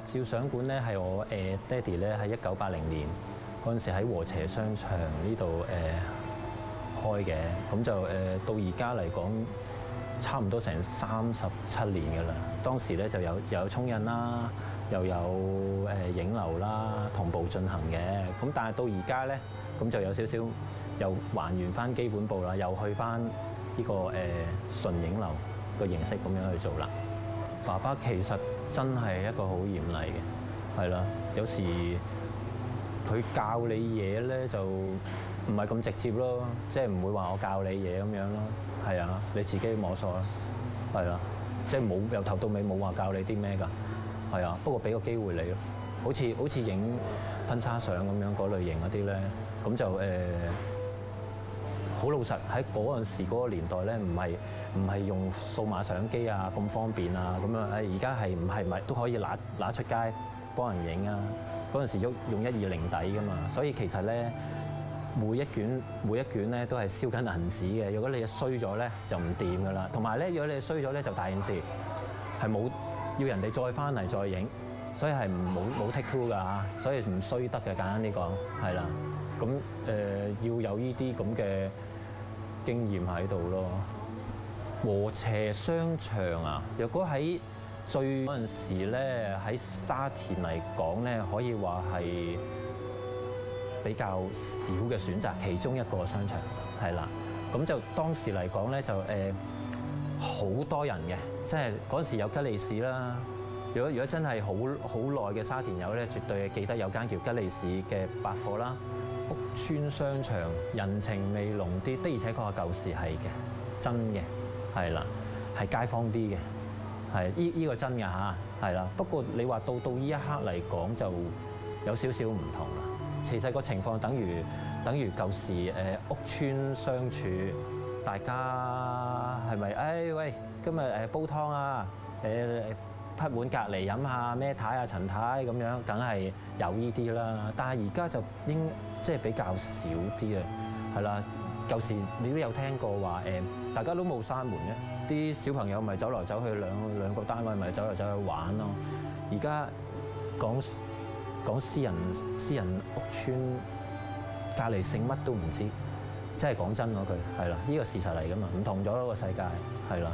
照相館咧係我爹哋咧喺1980年嗰陣時喺禾輋商場呢度開嘅，咁就到而家嚟講差唔多成37年㗎啦。當時咧就有沖印啦，又有影樓啦，同步進行嘅。咁但係到而家咧，咁就有少少又還原翻基本步啦，又去翻呢個純影樓個形式咁樣去做啦。爸爸其實真係一個好嚴厲嘅，係啦，有時佢教你嘢咧就唔係咁直接咯，即係唔會話我教你嘢咁樣咯，係啊，你自己摸索啦，係啦，即係冇由頭到尾冇話教你啲咩㗎，係啊，不過俾個機會你咯，好似影婚紗相咁樣嗰類型嗰啲咧，咁就好老實喺嗰陣時嗰個年代咧，唔係用數碼相機啊咁方便啊咁樣，而家係唔係都可以拿出街幫人影啊？嗰陣時用120底㗎嘛，所以其實咧每一卷咧都係燒緊銀紙嘅。如果你衰咗咧就唔掂㗎啦。同埋咧，如果你衰咗咧就大件事，係冇要人哋再翻嚟再影，所以係冇 take two 㗎嚇，所以唔衰得嘅，簡單啲講係啦。咁要有呢啲咁嘅經驗喺度咯。禾輋商場啊，若果喺最嗰陣時咧，喺沙田嚟講咧，可以話係比較少嘅選擇，其中一個商場係啦。咁就當時嚟講咧，就好多人嘅，即係嗰陣時有吉利士啦。如果真係好耐嘅沙田友咧，絕對係記得有間叫吉利士嘅百貨啦。屋邨商場人情味濃啲，的而且確係舊時係嘅，真嘅係啦，係街坊啲嘅。係依個真㗎嚇，係啦。不過你話到呢一刻嚟講，就有少少唔同啦。其實個情況等於舊時屋邨相處，大家係咪？喂，今日煲湯啊，匹碗隔離飲下咩太啊陳太咁樣，梗係有呢啲啦。但係而家就即係比較少啲啊，係啦。舊時你都有聽過話大家都冇閂門嘅，啲小朋友咪走來走去兩個單位咪走嚟走去玩咯。而家講私人屋邨，隔離姓乜都唔知，即係講真嗰句係啦，呢個事實嚟㗎嘛，唔同咗個世界係啦。